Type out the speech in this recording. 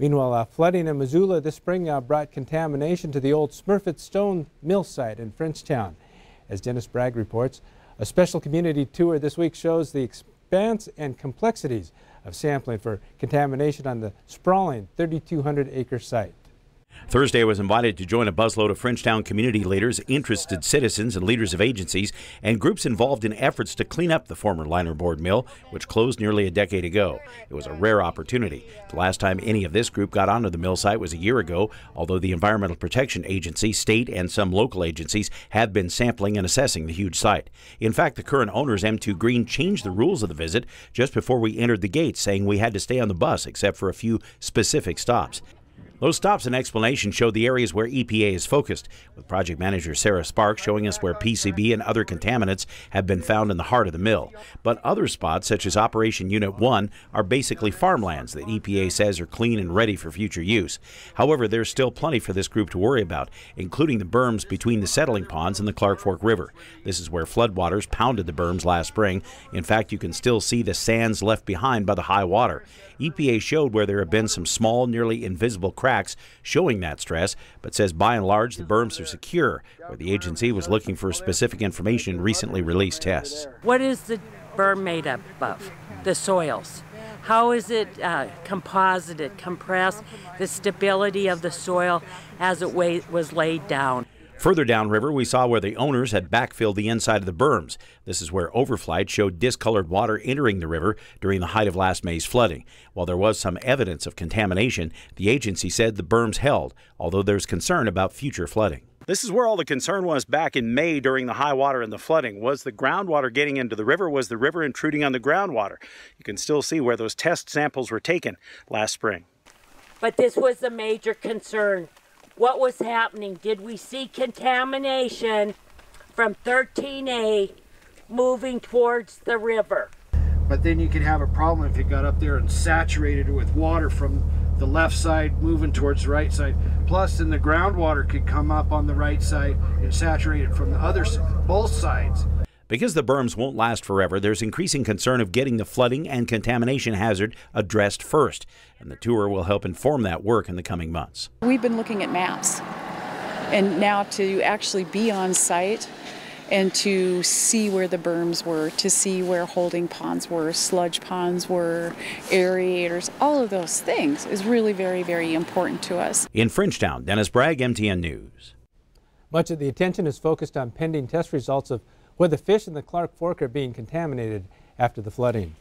Meanwhile, flooding in Missoula this spring brought contamination to the old Smurfit stone mill site in Frenchtown. As Dennis Bragg reports, a special community tour this week shows the expanse and complexities of sampling for contamination on the sprawling 3,200-acre site. Thursday, I was invited to join a busload of Frenchtown community leaders, interested citizens, and leaders of agencies and groups involved in efforts to clean up the former linerboard mill, which closed nearly a decade ago. It was a rare opportunity. The last time any of this group got onto the mill site was a year ago, although the Environmental Protection Agency, state, and some local agencies have been sampling and assessing the huge site. In fact, the current owners, M2 Green, changed the rules of the visit just before we entered the gates, saying we had to stay on the bus except for a few specific stops. Those stops and explanation showed the areas where EPA is focused, with project manager Sarah Sparks showing us where PCB and other contaminants have been found in the heart of the mill. But other spots, such as Operation Unit 1, are basically farmlands that EPA says are clean and ready for future use. However, there's still plenty for this group to worry about, including the berms between the settling ponds and the Clark Fork River. This is where floodwaters pounded the berms last spring. In fact, you can still see the sands left behind by the high water. EPA showed where there have been some small, nearly invisible cracks showing that stress, but says by and large the berms are secure, where the agency was looking for specific information in recently released tests. What is the berm made up of? The soils. How is it composited, compressed, the stability of the soil as it was laid down? Further downriver, we saw where the owners had backfilled the inside of the berms. This is where overflight showed discolored water entering the river during the height of last May's flooding. While there was some evidence of contamination, the agency said the berms held, although there's concern about future flooding. This is where all the concern was back in May during the high water and the flooding. Was the groundwater getting into the river? Was the river intruding on the groundwater? You can still see where those test samples were taken last spring. But this was a major concern. What was happening? Did we see contamination from 13A moving towards the river? But then you could have a problem if you got up there and saturated it with water from the left side moving towards the right side. Plus, then the groundwater could come up on the right side and saturate it from the other side, both sides. Because the berms won't last forever, there's increasing concern of getting the flooding and contamination hazard addressed first, and the tour will help inform that work in the coming months. We've been looking at maps, and now to actually be on site and to see where the berms were, to see where holding ponds were, sludge ponds were, aerators, all of those things is really very, very important to us. In Frenchtown, Dennis Bragg, MTN News. Much of the attention is focused on pending test results of whether fish in the Clark Fork are being contaminated after the flooding.